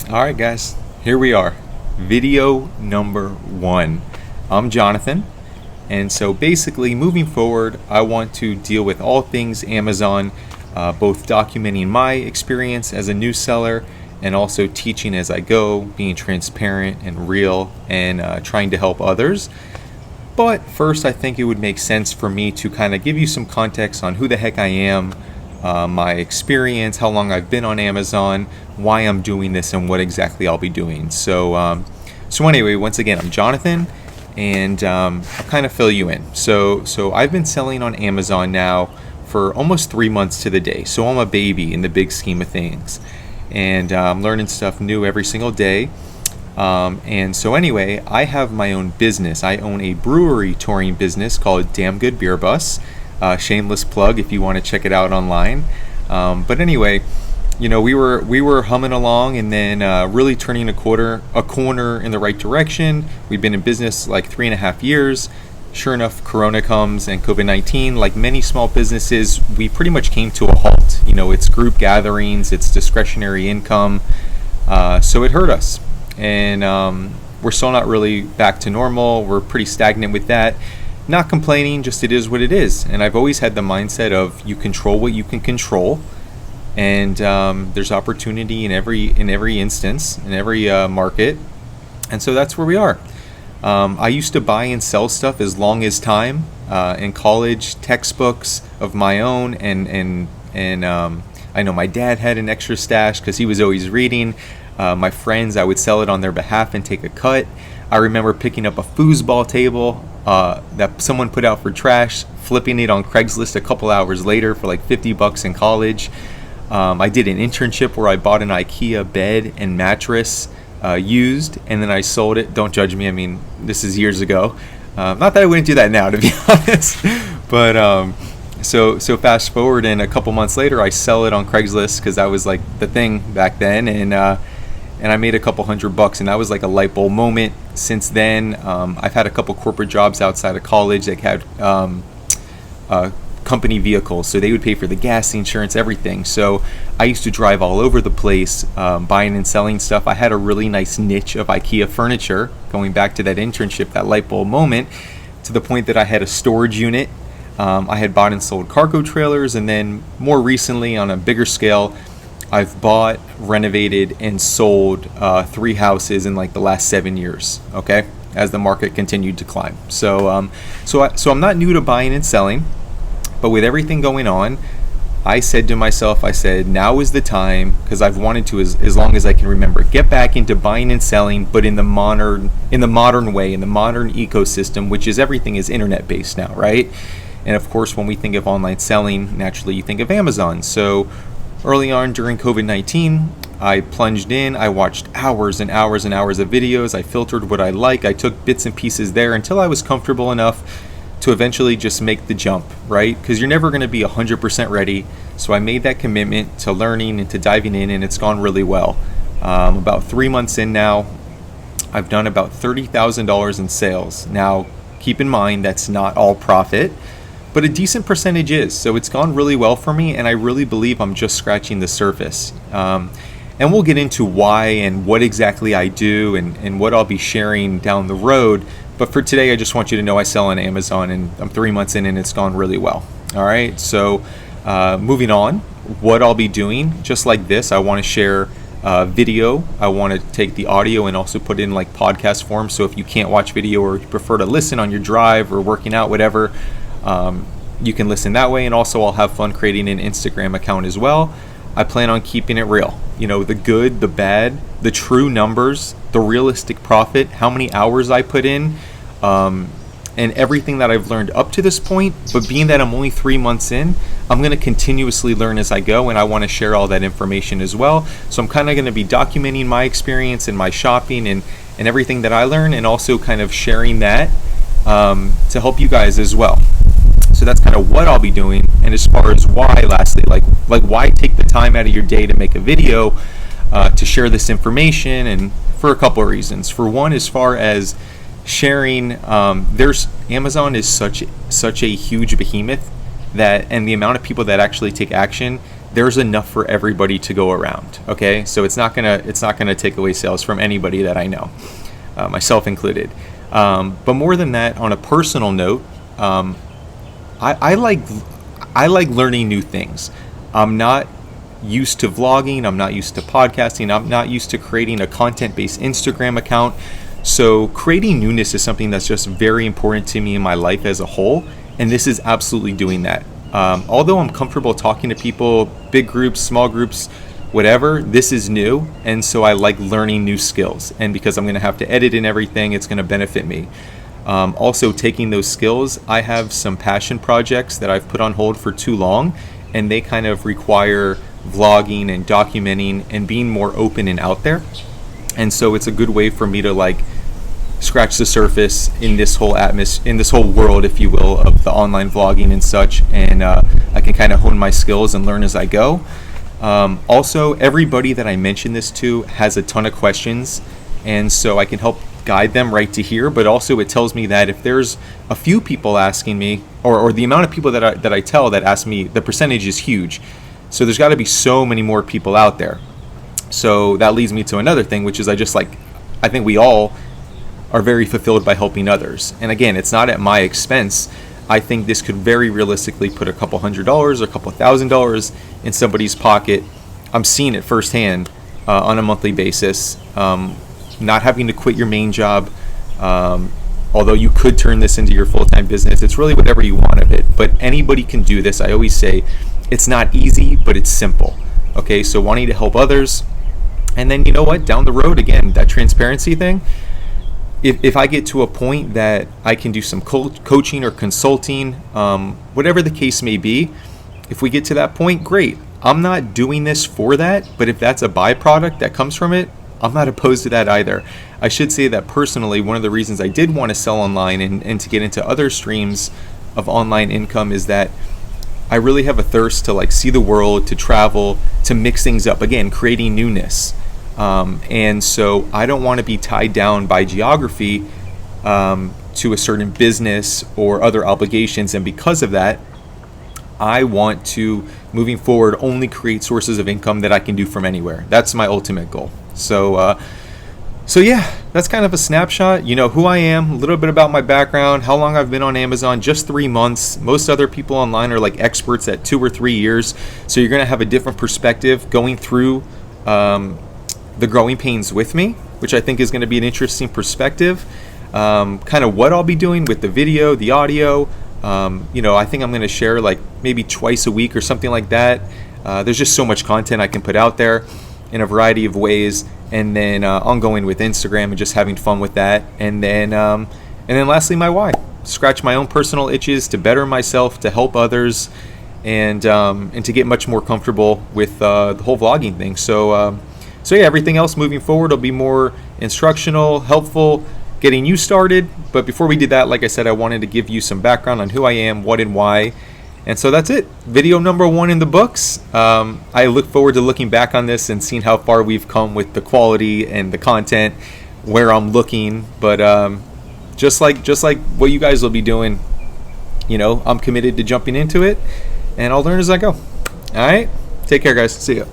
All right, guys, here we are. Video number 1. I'm Jonathan, and so basically moving forward, I want to deal with all things Amazon, both documenting my experience as a new seller and also teaching as I go, being transparent and real and trying to help others. But first, I think it would make sense for me to kind of give you some context on who the heck I am, my experience, how long I've been on Amazon, why I'm doing this, and what exactly I'll be doing. So anyway, once again, I'm Jonathan, and I'll kind of fill you in. So I've been selling on Amazon now for almost 3 months to the day. So I'm a baby in the big scheme of things, and I'm learning stuff new every single day. And so anyway, I have my own business. I own a brewery touring business called Damn Good Beer Bus. Shameless plug if you want to check it out online. But anyway, we were humming along, and then really turning a corner in the right direction. We've been in business like 3.5 years. Sure enough, Corona comes and COVID-19. Like many small businesses, we pretty much came to a halt. It's group gatherings, it's discretionary income, so it hurt us. And we're still not really back to normal. We're pretty stagnant with that. Not complaining, just it is what it is. And I've always had the mindset of you control what you can control, and there's opportunity in every instance, in every market, and so that's where we are. I used to buy and sell stuff as long as time. In college, textbooks of my own, and I know my dad had an extra stash because he was always reading. My friends, I would sell it on their behalf and take a cut. I remember picking up a foosball table that someone put out for trash, flipping it on Craigslist a couple hours later for like $50 in college. I did an internship where I bought an IKEA bed and mattress used, and then I sold it. Don't judge me. I mean, this is years ago. Not that I wouldn't do that now, to be honest. But so fast forward, and a couple months later, I sell it on Craigslist because that was like the thing back then, and I made a couple $100, and that was like a light bulb moment. Since then, I've had a couple corporate jobs outside of college that had company vehicles, so they would pay for the gas, the insurance, everything. So I used to drive all over the place, buying and selling stuff. I had a really nice niche of IKEA furniture, going back to that internship, that light bulb moment, to the point that I had a storage unit. I had bought and sold cargo trailers, and then more recently, on a bigger scale, I've bought, renovated, and sold 3 houses in like the last 7 years. Okay, as the market continued to climb. So I'm not new to buying and selling, but with everything going on, I said to myself, now is the time, because I've wanted to as long as I can remember, get back into buying and selling, but in the modern way, in the modern ecosystem, which is everything is internet based now, right? And of course, when we think of online selling, naturally you think of Amazon. So early on during COVID-19, I plunged in. I watched hours and hours and hours of videos. I filtered what I like. I took bits and pieces there until I was comfortable enough to eventually just make the jump, right? Because you're never going to be 100% ready. So I made that commitment to learning and to diving in, and it's gone really well. About 3 months in now, I've done about $30,000 in sales. Now, keep in mind, that's not all profit, but a decent percentage is. So it's gone really well for me, and I really believe I'm just scratching the surface. And we'll get into why and what exactly I do and what I'll be sharing down the road. But for today, I just want you to know I sell on Amazon, and I'm 3 months in, and it's gone really well. All right, so moving on, what I'll be doing, just like this, I want to share video. I want to take the audio and also put it in like podcast form. So if you can't watch video, or you prefer to listen on your drive or working out, whatever, you can listen that way. And also I'll have fun creating an Instagram account as well. I plan on keeping it real. The good, the bad, the true numbers, the realistic profit, how many hours I put in, and everything that I've learned up to this point. But being that I'm only 3 months in, I'm going to continuously learn as I go, and I want to share all that information as well. So I'm kind of going to be documenting my experience and my shopping and everything that I learn, and also kind of sharing that to help you guys as well. So that's kind of what I'll be doing. And as far as why, lastly, like why take the time out of your day to make a video to share this information, and for a couple of reasons. For one, as far as sharing, Amazon is such a huge behemoth that, and the amount of people that actually take action, there's enough for everybody to go around. Okay, so it's not gonna take away sales from anybody that I know, myself included. But more than that, on a personal note, I like learning new things. I'm not used to vlogging. I'm not used to podcasting. I'm not used to creating a content-based Instagram account. So creating newness is something that's just very important to me in my life as a whole. And this is absolutely doing that. Although I'm comfortable talking to people, big groups, small groups, whatever, this is new. And so I like learning new skills. And because I'm going to have to edit and everything, it's going to benefit me. Also, taking those skills, I have some passion projects that I've put on hold for too long, and they kind of require vlogging and documenting and being more open and out there. And so it's a good way for me to like scratch the surface in this whole in this whole world, if you will, of the online vlogging and such. And I can kind of hone my skills and learn as I go. Also, everybody that I mention this to has a ton of questions, and so I can help guide them right to here. But also it tells me that if there's a few people asking me, or the amount of people that I tell that ask me, the percentage is huge. So there's got to be so many more people out there. So that leads me to another thing, which is I think we all are very fulfilled by helping others. And again, it's not at my expense. I think this could very realistically put a couple $100 or a couple $1,000 in somebody's pocket. I'm seeing it firsthand on a monthly basis. Not having to quit your main job, although you could turn this into your full-time business. It's really whatever you want of it, but anybody can do this. I always say it's not easy, but it's simple. Okay, so wanting to help others, and then you know what, down the road, again, that transparency thing, if I get to a point that I can do some coaching or consulting, whatever the case may be, if we get to that point, great. I'm not doing this for that, but if that's a byproduct that comes from it, I'm not opposed to that either. I should say that personally, one of the reasons I did want to sell online and to get into other streams of online income is that I really have a thirst to like see the world, to travel, to mix things up. Again, creating newness. And so I don't want to be tied down by geography to a certain business or other obligations. And because of that, I want to, moving forward, only create sources of income that I can do from anywhere. That's my ultimate goal. So yeah, that's kind of a snapshot. You know who I am, a little bit about my background, how long I've been on Amazon, just 3 months. Most other people online are like experts at 2 or 3 years. So you're going to have a different perspective going through the growing pains with me, which I think is going to be an interesting perspective. Kind of what I'll be doing with the video, the audio. I think I'm going to share like maybe twice a week or something like that. There's just so much content I can put out there in a variety of ways, and then ongoing with Instagram and just having fun with that, and then lastly, my why: scratch my own personal itches to better myself, to help others, and to get much more comfortable with the whole vlogging thing. So yeah, everything else moving forward will be more instructional, helpful, getting you started. But before we did that, like I said, I wanted to give you some background on who I am, what and why. And so that's it. Video number 1 in the books. I look forward to looking back on this and seeing how far we've come with the quality and the content, where I'm looking. But just like what you guys will be doing, I'm committed to jumping into it, and I'll learn as I go. All right? Take care, guys. See ya.